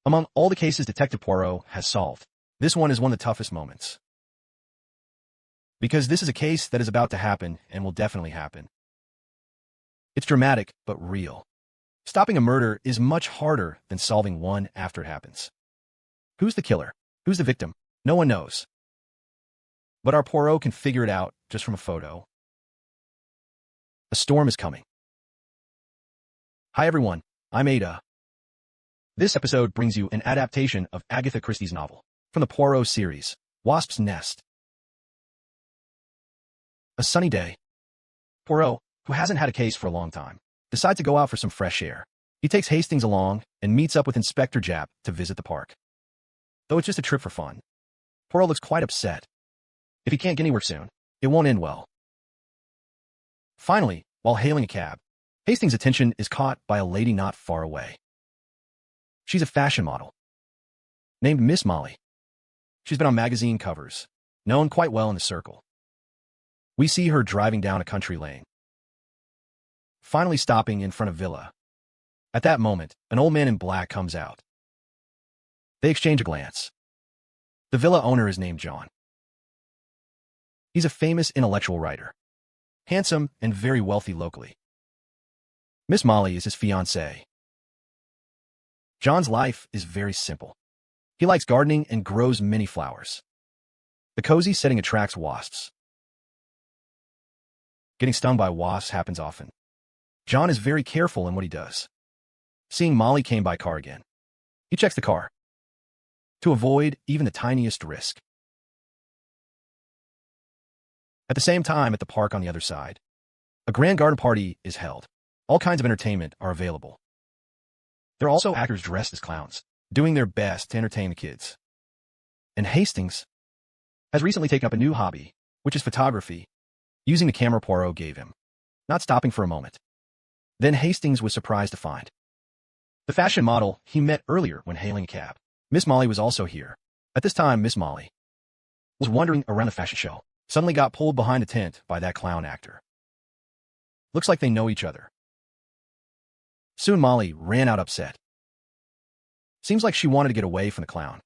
Among all the cases Detective Poirot has solved, this one is one of the toughest moments. Because this is a case that is about to happen and will definitely happen. It's dramatic, but real. Stopping a murder is much harder than solving one after it happens. Who's the killer? Who's the victim? No one knows. But our Poirot can figure it out just from a photo. A storm is coming. Hi everyone, I'm Ada. This episode brings you an adaptation of Agatha Christie's novel from the Poirot series, Wasps Nest. A sunny day. Poirot, who hasn't had a case for a long time, decides to go out for some fresh air. He takes Hastings along and meets up with Inspector Japp to visit the park. Though it's just a trip for fun, Poirot looks quite upset. If he can't get anywhere soon, it won't end well. Finally, while hailing a cab, Hastings' attention is caught by a lady not far away. She's a fashion model named Miss Molly. She's been on magazine covers, known quite well in the circle. We see her driving down a country lane, finally stopping in front of Villa. At that moment, an old man in black comes out. They exchange a glance. The villa owner is named John. He's a famous intellectual writer, handsome and very wealthy locally. Miss Molly is his fiancée. John's life is very simple. He likes gardening and grows many flowers. The cozy setting attracts wasps. Getting stung by wasps happens often. John is very careful in what he does. Seeing Molly came by car again, he checks the car to avoid even the tiniest risk. At the same time, at the park on the other side, a grand garden party is held. All kinds of entertainment are available. There are also actors dressed as clowns, doing their best to entertain the kids. And Hastings has recently taken up a new hobby, which is photography, using the camera Poirot gave him, not stopping for a moment. Then Hastings was surprised to find the fashion model he met earlier when hailing a cab. Miss Molly was also here. At this time, Miss Molly was wandering around the fashion show, suddenly got pulled behind a tent by that clown actor. Looks like they know each other. Soon Molly ran out upset. Seems like she wanted to get away from the clown.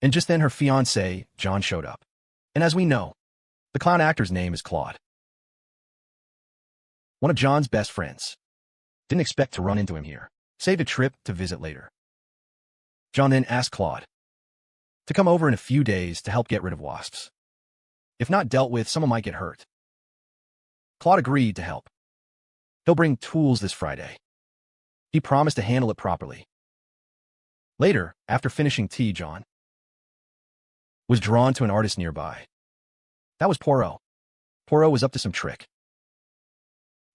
And just then her fiancé, John, showed up. And as we know, the clown actor's name is Claude. One of John's best friends. Didn't expect to run into him here. Saved a trip to visit later. John then asked Claude to come over in a few days to help get rid of wasps. If not dealt with, someone might get hurt. Claude agreed to help. He'll bring tools this Friday. He promised to handle it properly. Later, after finishing tea, John was drawn to an artist nearby. That was Poirot. Poirot was up to some trick,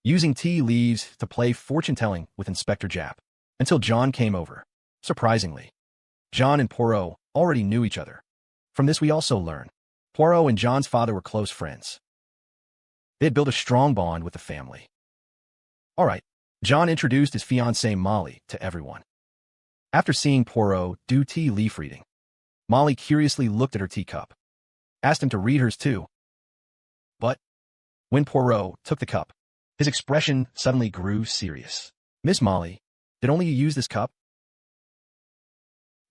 using tea leaves to play fortune-telling with Inspector Japp, until John came over. Surprisingly, John and Poirot already knew each other. From this we also learn Poirot and John's father were close friends. They had built a strong bond with the family. All right, John introduced his fiancée Molly to everyone. After seeing Poirot do tea leaf reading, Molly curiously looked at her teacup, asked him to read hers too. But when Poirot took the cup, his expression suddenly grew serious. Miss Molly, did only you use this cup?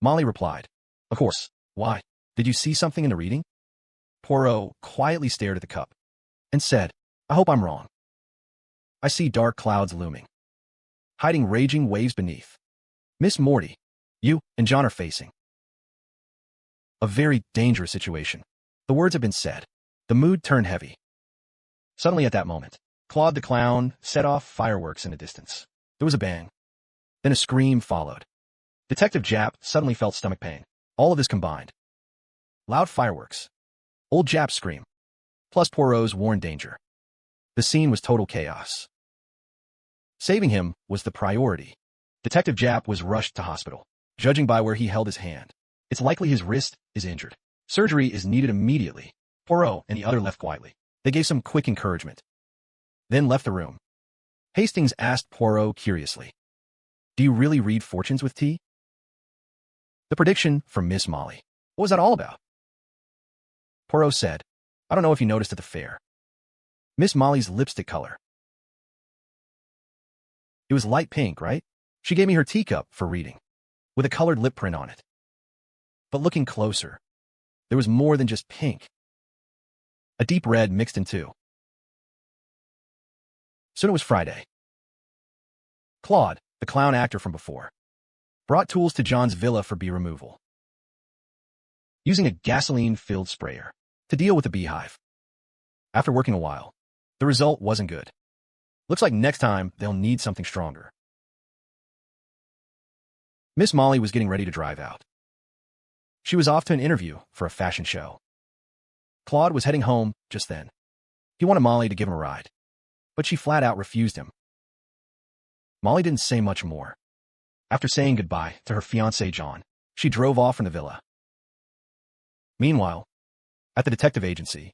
Molly replied, Of course. Why? Did you see something in the reading? Poirot quietly stared at the cup and said, I hope I'm wrong. I see dark clouds looming, hiding raging waves beneath. Miss Morty, you and John are facing a very dangerous situation. The words had been said. The mood turned heavy. Suddenly at that moment, Claude the clown set off fireworks in the distance. There was a bang. Then a scream followed. Detective Japp suddenly felt stomach pain. All of this combined. Loud fireworks. Old Japp's scream. Plus Poirot's warned danger. The scene was total chaos. Saving him was the priority. Detective Japp was rushed to hospital. Judging by where he held his hand, it's likely his wrist is injured. Surgery is needed immediately. Poirot and the other left quietly. They gave some quick encouragement, then left the room. Hastings asked Poirot curiously, Do you really read fortunes with tea? The prediction from Miss Molly. What was that all about? Poirot said, I don't know if you noticed at the fair. Miss Molly's lipstick color. It was light pink, right? She gave me her teacup for reading. with a colored lip print on it. But looking closer, there was more than just pink. A deep red mixed in two. Soon it was Friday. Claude, the clown actor from before, brought tools to John's villa for bee removal, using a gasoline-filled sprayer to deal with the beehive. After working a while, the result wasn't good. Looks like next time they'll need something stronger. Miss Molly was getting ready to drive out. She was off to an interview for a fashion show. Claude was heading home just then. He wanted Molly to give him a ride, but she flat out refused him. Molly didn't say much more. After saying goodbye to her fiancé John, she drove off from the villa. Meanwhile, at the detective agency,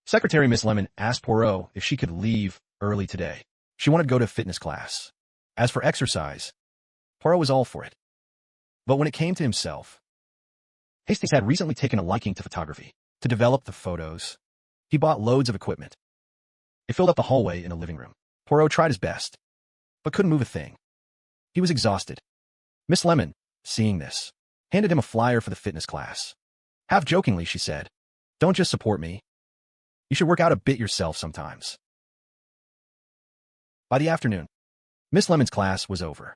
Secretary Miss Lemon asked Poirot if she could leave early today. She wanted to go to fitness class. As for exercise, Poirot was all for it. But when it came to himself, Hastings had recently taken a liking to photography. To develop the photos, he bought loads of equipment. It filled up the hallway in the living room. Poirot tried his best, but couldn't move a thing. He was exhausted. Miss Lemon, seeing this, handed him a flyer for the fitness class. Half jokingly, she said, "Don't just support me. You should work out a bit yourself sometimes." By the afternoon, Miss Lemon's class was over.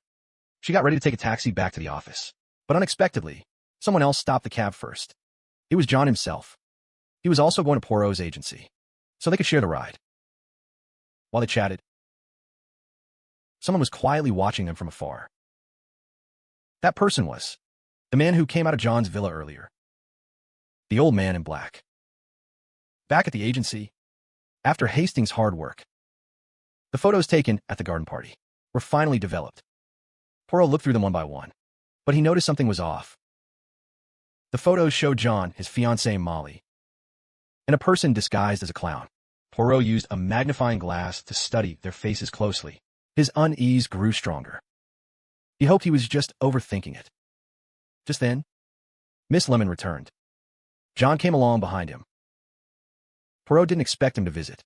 She got ready to take a taxi back to the office, but unexpectedly, someone else stopped the cab first. It was John himself. He was also going to Poirot's agency, so they could share the ride. While they chatted, someone was quietly watching them from afar. That person was the man who came out of John's villa earlier. The old man in black. Back at the agency, after Hastings' hard work, the photos taken at the garden party were finally developed. Poirot looked through them one by one, but he noticed something was off. The photos showed John, his fiancée Molly, and a person disguised as a clown. Poirot used a magnifying glass to study their faces closely. His unease grew stronger. He hoped he was just overthinking it. Just then, Miss Lemon returned. John came along behind him. Poirot didn't expect him to visit.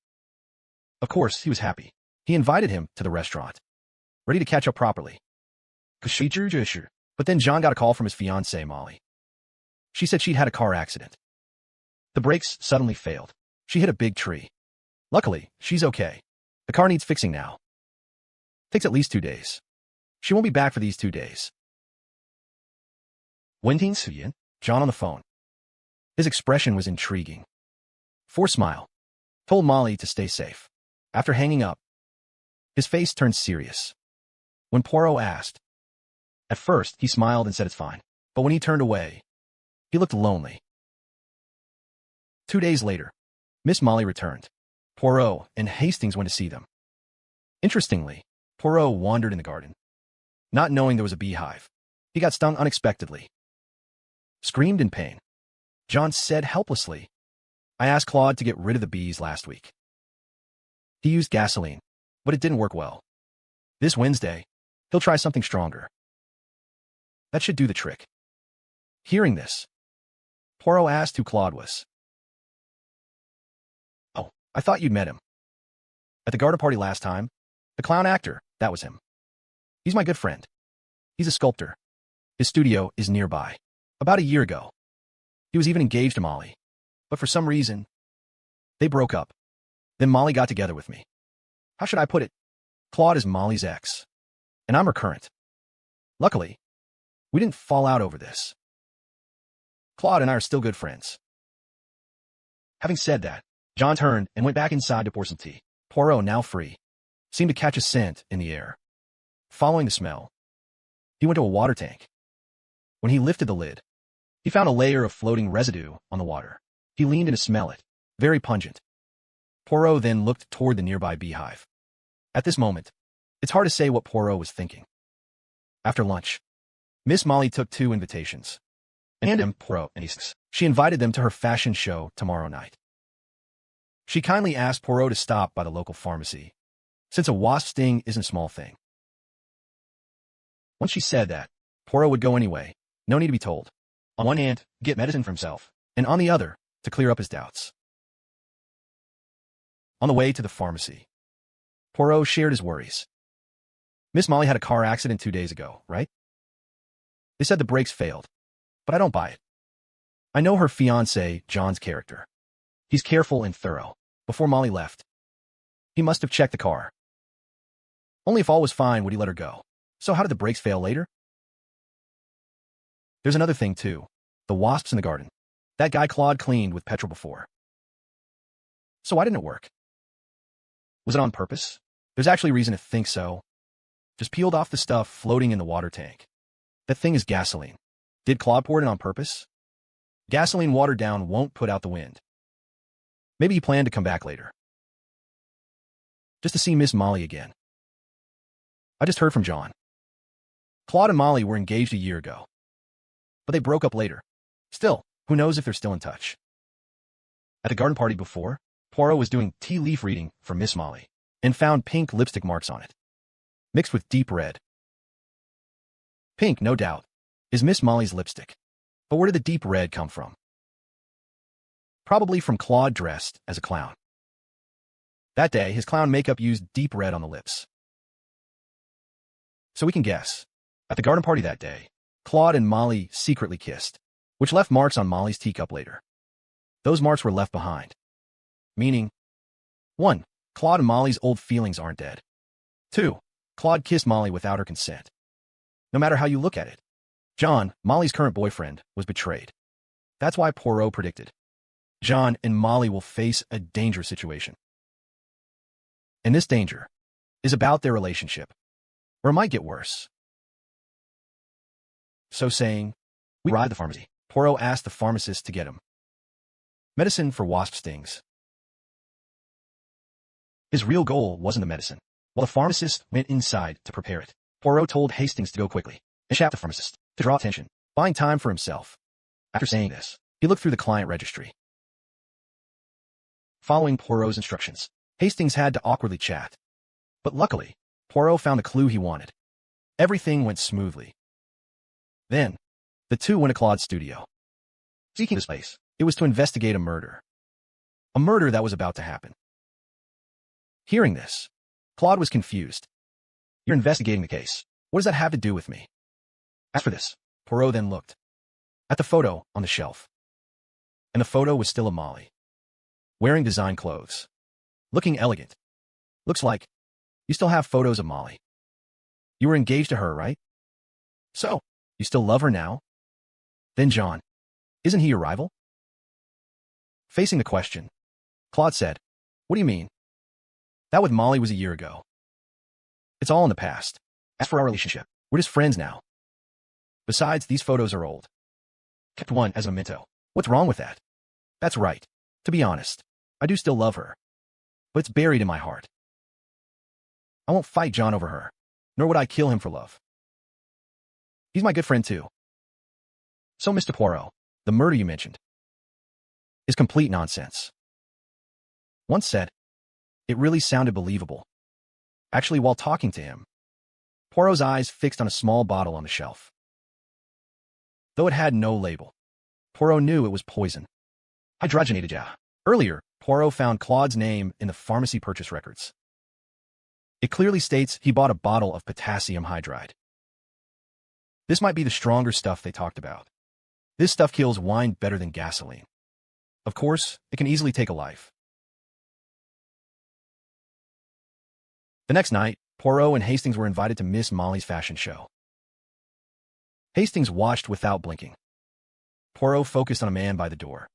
Of course, he was happy. He invited him to the restaurant, ready to catch up properly. But then John got a call from his fiancée Molly. She said she'd had a car accident. The brakes suddenly failed. She hit a big tree. Luckily, she's okay. The car needs fixing now. Takes at least 2 days. She won't be back for these 2 days. John on the phone. His expression was intriguing. Forced smile. Told Molly to stay safe. After hanging up, his face turned serious. When Poirot asked, at first he smiled and said it's fine, but when he turned away, he looked lonely. 2 days later, Miss Molly returned. Poirot and Hastings went to see them. Interestingly, Poirot wandered in the garden, not knowing there was a beehive. He got stung unexpectedly. Screamed in pain. John said helplessly, "I asked Claude to get rid of the bees last week. He used gasoline, but it didn't work well. This Wednesday, he'll try something stronger. That should do the trick." Hearing this, Poirot asked who Claude was. "Oh, I thought you'd met him. At the garden party last time, the clown actor, that was him. He's my good friend. He's a sculptor. His studio is nearby. About a year ago, he was even engaged to Molly. But for some reason, they broke up. Then Molly got together with me. How should I put it? Claude is Molly's ex, and I'm her current. Luckily, we didn't fall out over this. Claude and I are still good friends." Having said that, John turned and went back inside to pour some tea. Poirot, now free, seemed to catch a scent in the air. Following the smell, he went to a water tank. When he lifted the lid, he found a layer of floating residue on the water. He leaned in to smell it, very pungent. Poirot then looked toward the nearby beehive. At this moment, it's hard to say what Poirot was thinking. After lunch, Miss Molly took 2 invitations, and Poirot and Hastings. She invited them to her fashion show tomorrow night. She kindly asked Poirot to stop by the local pharmacy, since a wasp sting isn't a small thing. Once she said that, Poirot would go anyway, no need to be told. On one hand, get medicine for himself, and on the other, to clear up his doubts. On the way to the pharmacy, Poirot shared his worries. "Miss Molly had a car accident 2 days ago, right?" They said the brakes failed, but I don't buy it. I know her fiancé, John's character. He's careful and thorough. Before Molly left, he must have checked the car. Only if all was fine would he let her go. So how did the brakes fail later? There's another thing, too. The wasps in the garden. That guy Claude cleaned with petrol before. So why didn't it work? Was it on purpose? There's actually reason to think so. Just peeled off the stuff floating in the water tank. That thing is gasoline. Did Claude pour it in on purpose? Gasoline watered down won't put out the wind. Maybe he planned to come back later. Just to see Miss Molly again. I just heard from John. Claude and Molly were engaged a year ago. But they broke up later. Still, who knows if they're still in touch. At the garden party before, Poirot was doing tea leaf reading for Miss Molly and found pink lipstick marks on it, mixed with deep red. Pink, no doubt, is Miss Molly's lipstick. But where did the deep red come from? Probably from Claude dressed as a clown. That day, his clown makeup used deep red on the lips. So we can guess. At the garden party that day, Claude and Molly secretly kissed, which left marks on Molly's teacup later. Those marks were left behind. Meaning, 1. Claude and Molly's old feelings aren't dead. 2. Claude kissed Molly without her consent. No matter how you look at it, John, Molly's current boyfriend, was betrayed. That's why Poirot predicted John and Molly will face a dangerous situation. And this danger is about their relationship, or it might get worse. So saying, we arrived at the pharmacy. Poirot asked the pharmacist to get him medicine for wasp stings. His real goal wasn't the medicine. While the pharmacist went inside to prepare it, Poirot told Hastings to go quickly and shaft the pharmacist to draw attention, buying time for himself. After saying this, he looked through the client registry. Following Poirot's instructions, Hastings had to awkwardly chat. But luckily, Poirot found the clue he wanted. Everything went smoothly. Then, the two went to Claude's studio. Seeking this place, it was to investigate a murder. A murder that was about to happen. Hearing this, Claude was confused. You're investigating the case. What does that have to do with me? As for this, Poirot then looked at the photo on the shelf. And the photo was still of Molly, wearing design clothes, looking elegant. Looks like you still have photos of Molly. You were engaged to her, right? So, you still love her now? Then John, isn't he your rival? Facing the question, Claude said, what do you mean? That with Molly was a year ago. It's all in the past. As for our relationship, we're just friends now. Besides, these photos are old. Kept one as a memento. What's wrong with that? That's right. To be honest, I do still love her. But it's buried in my heart. I won't fight John over her, nor would I kill him for love. He's my good friend too. So, Mr. Poirot, the murder you mentioned is complete nonsense. Once said, it really sounded believable. Actually, while talking to him, Poirot's eyes fixed on a small bottle on the shelf. Though it had no label, Poirot knew it was poison. Hydrogenated ja. Earlier, Poirot found Claude's name in the pharmacy purchase records. It clearly states he bought a bottle of potassium hydride. This might be the stronger stuff they talked about. This stuff kills wine better than gasoline. Of course, it can easily take a life. The next night, Poirot and Hastings were invited to Miss Molly's fashion show. Hastings watched without blinking. Poirot focused on a man by the door.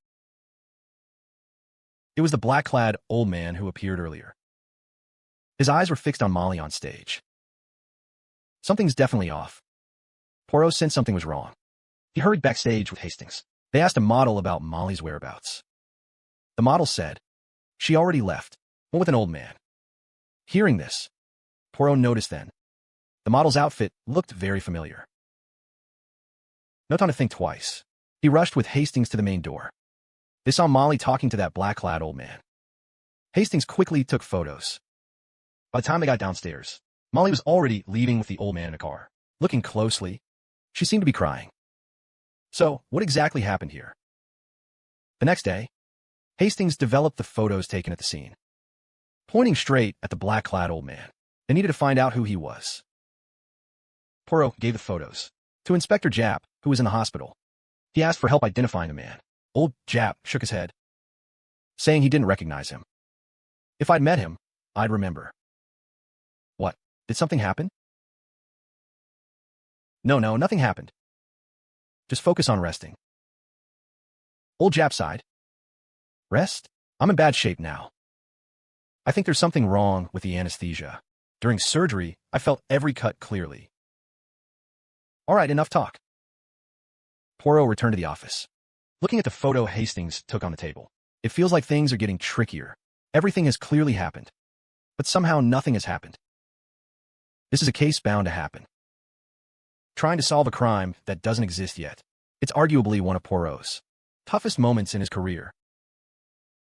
It was the black-clad old man who appeared earlier. His eyes were fixed on Molly on stage. Something's definitely off. Poirot sensed something was wrong. He hurried backstage with Hastings. They asked a model about Molly's whereabouts. The model said she already left, went with an old man. Hearing this, Poirot noticed then the model's outfit looked very familiar. No time to think twice. He rushed with Hastings to the main door. They saw Molly talking to that black-clad old man. Hastings quickly took photos. By the time they got downstairs, Molly was already leaving with the old man in a car. Looking closely, she seemed to be crying. So, what exactly happened here? The next day, Hastings developed the photos taken at the scene. Pointing straight at the black-clad old man, they needed to find out who he was. Poirot gave the photos To Inspector Japp, who was in the hospital. He asked for help identifying the man. Old Japp shook his head, saying he didn't recognize him. If I'd met him, I'd remember. What? Did something happen? No, nothing happened. Just focus on resting. Old Japp sighed. Rest? I'm in bad shape now. I think there's something wrong with the anesthesia. During surgery, I felt every cut clearly. All right, enough talk. Poirot returned to the office. Looking at the photo Hastings took on the table, it feels like things are getting trickier. Everything has clearly happened, but somehow nothing has happened. This is a case bound to happen. Trying to solve a crime that doesn't exist yet. It's arguably one of Poirot's toughest moments in his career.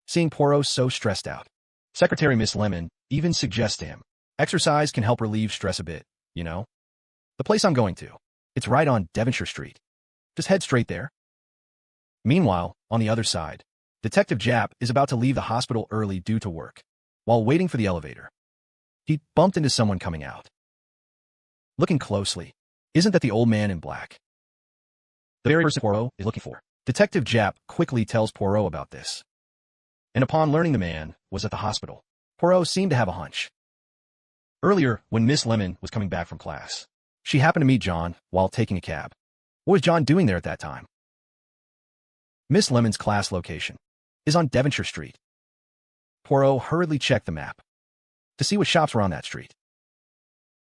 Seeing Poirot so stressed out, Secretary Miss Lemon even suggests to him, exercise can help relieve stress a bit, you know? The place I'm going to, it's right on Devonshire Street. Just head straight there. Meanwhile, on the other side, Detective Japp is about to leave the hospital early due to work. While waiting for the elevator, he bumped into someone coming out. Looking closely, isn't that the old man in black? The very person Poirot is looking for. Detective Japp quickly tells Poirot about this. And upon learning the man was at the hospital, Poirot seemed to have a hunch. Earlier, when Miss Lemon was coming back from class, she happened to meet John while taking a cab. What was John doing there at that time? Miss Lemon's class location is on Devonshire Street. Poirot hurriedly checked the map to see what shops were on that street.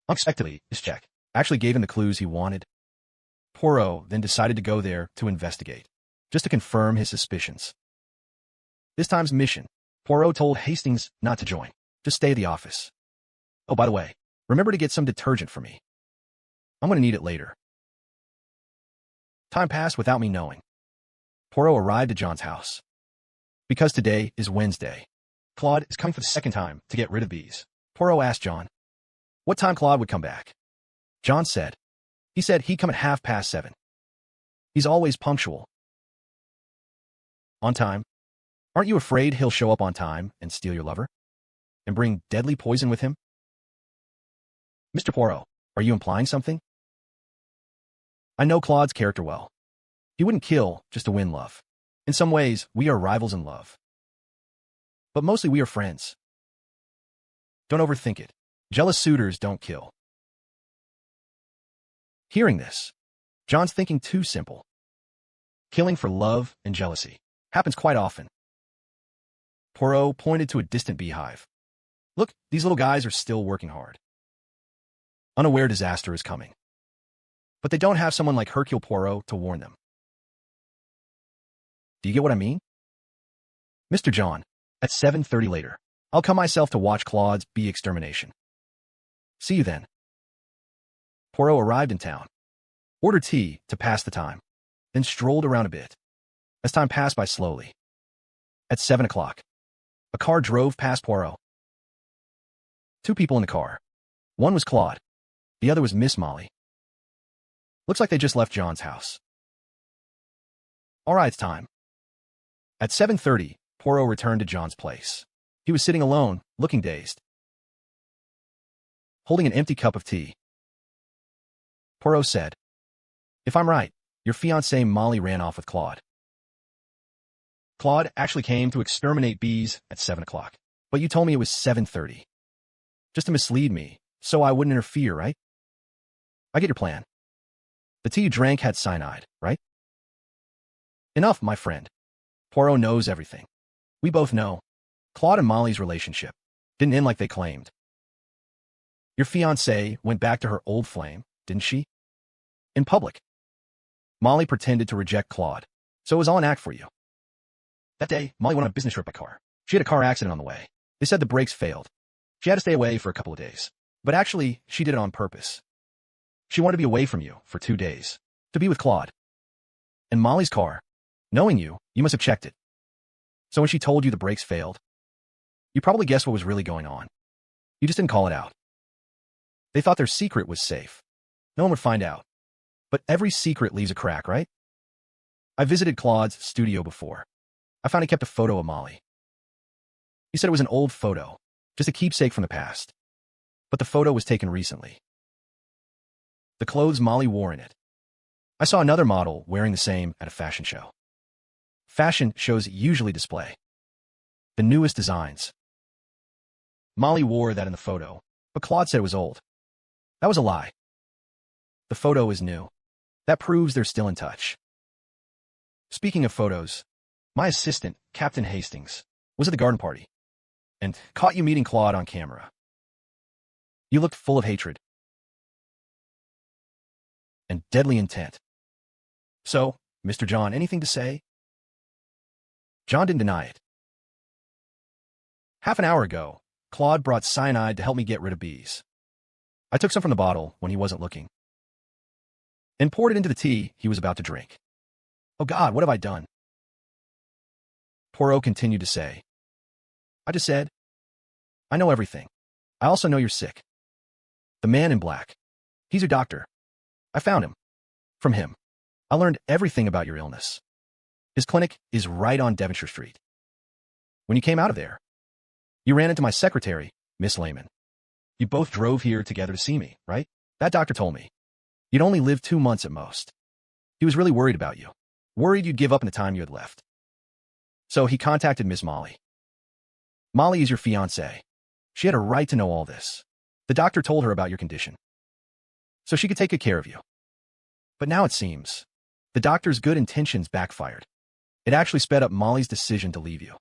Unexpectedly, this check actually gave him the clues he wanted. Poirot then decided to go there to investigate, just to confirm his suspicions. This time's mission, Poirot told Hastings not to join, to stay at the office. Oh, by the way, remember to get some detergent for me. I'm going to need it later. Time passed without me knowing. Poirot arrived at John's house. Because today is Wednesday, Claude is coming for the second time to get rid of bees. Poirot asked John what time Claude would come back. John said, he said he'd come at 7:30. He's always punctual. On time? Aren't you afraid he'll show up on time and steal your lover? And bring deadly poison with him? Mr. Poirot, are you implying something? I know Claude's character well. He wouldn't kill just to win love. In some ways, we are rivals in love. But mostly we are friends. Don't overthink it. Jealous suitors don't kill. Hearing this, John's thinking too simple. Killing for love and jealousy happens quite often. Poirot pointed to a distant beehive. Look, these little guys are still working hard. Unaware disaster is coming. But they don't have someone like Hercule Poirot to warn them. Do you get what I mean? Mr. John, at 7:30 later, I'll come myself to watch Claude's bee extermination. See you then. Poirot arrived in town, ordered tea to pass the time, then strolled around a bit. As time passed by slowly. At 7 o'clock, a car drove past Poirot. Two people in the car. One was Claude. The other was Miss Molly. Looks like they just left John's house. All right, it's time. At 7:30, Poirot returned to John's place. He was sitting alone, looking dazed, holding an empty cup of tea. Poirot said, if I'm right, your fiancée Molly ran off with Claude. Claude actually came to exterminate bees at 7 o'clock, but you told me it was 7:30. Just to mislead me, so I wouldn't interfere, right? I get your plan. The tea you drank had cyanide, right? Enough, my friend. Poirot knows everything. We both know. Claude and Molly's relationship didn't end like they claimed. Your fiancée went back to her old flame, didn't she? In public. Molly pretended to reject Claude, so it was all an act for you. That day, Molly went on a business trip by car. She had a car accident on the way. They said the brakes failed. She had to stay away for a couple of days. But actually, she did it on purpose. She wanted to be away from you for 2 days, to be with Claude. And Molly's car, knowing you, you must have checked it. So when she told you the brakes failed, you probably guessed what was really going on. You just didn't call it out. They thought their secret was safe. No one would find out. But every secret leaves a crack, right? I visited Claude's studio before. I found he kept a photo of Molly. He said it was an old photo, just a keepsake from the past. But the photo was taken recently. The clothes Molly wore in it I saw another model wearing the same at a fashion show. Fashion shows usually display the newest designs. Molly wore that in the photo, but Claude said it was old. That was a lie. The photo is new. That proves they're still in touch. Speaking of photos, my assistant, Captain Hastings, was at the garden party and caught you meeting Claude on camera. You looked full of hatred and deadly intent. So, Mr. John, anything to say? John didn't deny it. Half an hour ago, Claude brought cyanide to help me get rid of bees. I took some from the bottle when he wasn't looking and poured it into the tea he was about to drink. Oh God, what have I done? Poirot continued to say. I just said, I know everything. I also know you're sick. The man in black. He's your doctor. I found him. From him, I learned everything about your illness. His clinic is right on Devonshire Street. When you came out of there, you ran into my secretary, Miss Lehman. You both drove here together to see me, right? That doctor told me. You'd only lived 2 months at most. He was really worried about you. Worried you'd give up in the time you had left. So he contacted Miss Molly. Molly is your fiancée. She had a right to know all this. The doctor told her about your condition, so she could take good care of you. But now it seems the doctor's good intentions backfired. It actually sped up Molly's decision to leave you.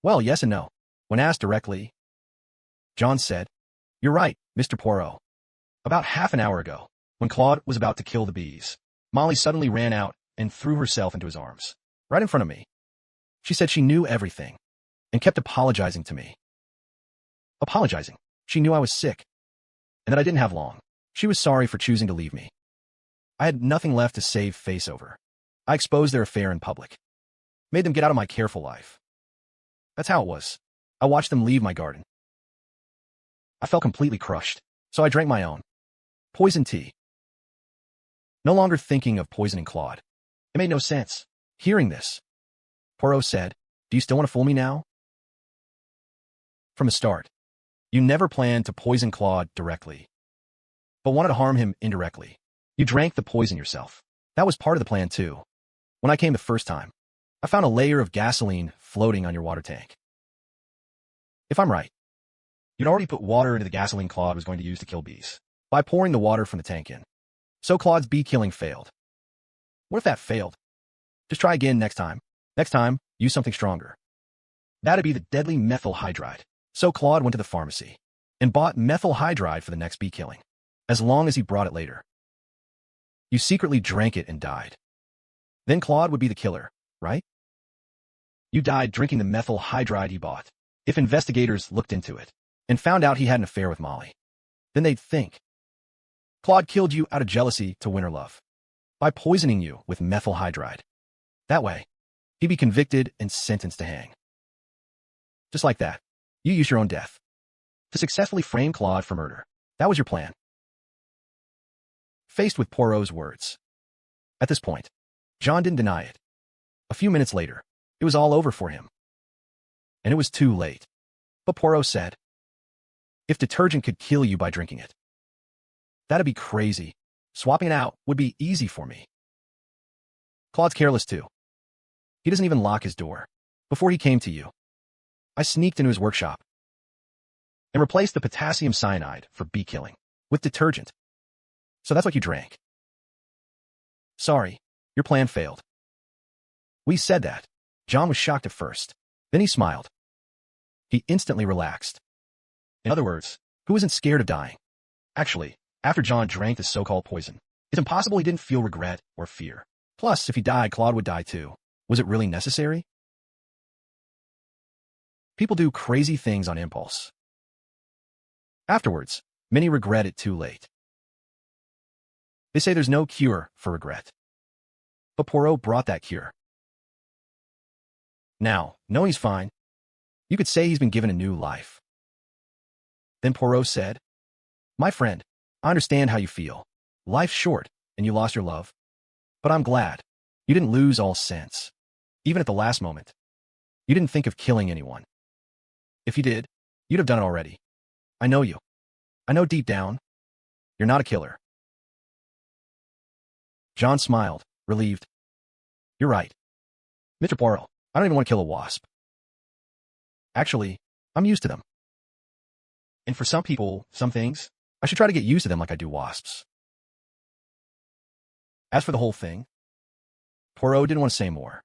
Well, yes and no. When asked directly, John said, You're right, Mr. Poirot. About half an hour ago, when Claude was about to kill the bees, Molly suddenly ran out and threw herself into his arms, right in front of me. She said she knew everything and kept apologizing to me. Apologizing. She knew I was sick and that I didn't have long. She was sorry for choosing to leave me. I had nothing left to save face over. I exposed their affair in public. Made them get out of my careful life. That's how it was. I watched them leave my garden. I felt completely crushed, so I drank my own poison tea. No longer thinking of poisoning Claude. It made no sense. Hearing this, Poirot said, Do you still want to fool me now? From the start, you never planned to poison Claude directly, but wanted to harm him indirectly. You drank the poison yourself. That was part of the plan too. When I came the first time, I found a layer of gasoline floating on your water tank. If I'm right, you'd already put water into the gasoline Claude was going to use to kill bees by pouring the water from the tank in. So Claude's bee killing failed. What if that failed? Just try again next time. Next time, use something stronger. That'd be the deadly methyl hydride. So Claude went to the pharmacy and bought methyl hydride for the next bee killing, as long as he brought it later. You secretly drank it and died. Then Claude would be the killer, right? You died drinking the methyl hydride he bought. If investigators looked into it and found out he had an affair with Molly, then they'd think Claude killed you out of jealousy to win her love by poisoning you with methyl hydride. That way, he'd be convicted and sentenced to hang. Just like that, you used your own death to successfully frame Claude for murder. That was your plan. Faced with Poirot's words, at this point, John didn't deny it. A few minutes later, it was all over for him. And it was too late. But Poirot said, If detergent could kill you by drinking it, that'd be crazy. Swapping it out would be easy for me. Claude's careless too. He doesn't even lock his door. Before he came to you, I sneaked into his workshop and replaced the potassium cyanide for bee killing with detergent. So that's what you drank. Sorry, your plan failed. We said that. John was shocked at first. Then he smiled. He instantly relaxed. In other words, who isn't scared of dying? Actually, after John drank the so-called poison, it's impossible he didn't feel regret or fear. Plus, if he died, Claude would die too. Was it really necessary? People do crazy things on impulse. Afterwards, many regret it too late. They say there's no cure for regret. But Poirot brought that cure. Now, knowing he's fine, you could say he's been given a new life. Then Poirot said, My friend, I understand how you feel. Life's short, and you lost your love. But I'm glad you didn't lose all sense. Even at the last moment, you didn't think of killing anyone. If you did, you'd have done it already. I know you. I know deep down, you're not a killer. John smiled, relieved. You're right. Mr. Poirot, I don't even want to kill a wasp. Actually, I'm used to them. And for some people, some things, I should try to get used to them like I do wasps. As for the whole thing, Poirot didn't want to say more,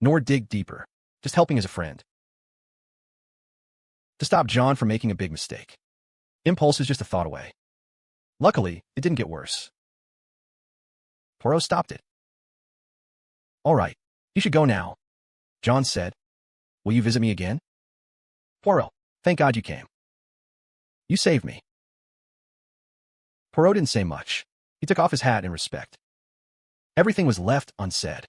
nor dig deeper, just helping as a friend. To stop John from making a big mistake. Impulse is just a thought away. Luckily, it didn't get worse. Poirot stopped it. All right, you should go now, John said. Will you visit me again? Poirot, thank God you came. You saved me. Poirot didn't say much. He took off his hat in respect. Everything was left unsaid.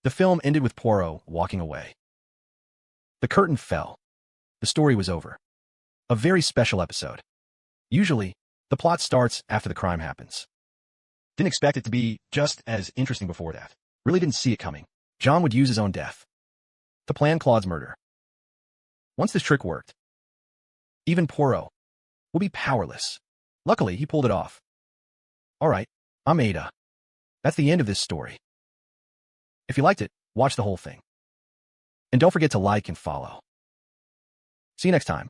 The film ended with Poirot walking away. The curtain fell. The story was over. A very special episode. Usually, the plot starts after the crime happens. Didn't expect it to be just as interesting before that. Really didn't see it coming. John would use his own death to plan Claude's murder. Once this trick worked, even Poirot will be powerless. Luckily, he pulled it off. All right, I'm Ada. That's the end of this story. If you liked it, watch the whole thing. And don't forget to like and follow. See you next time.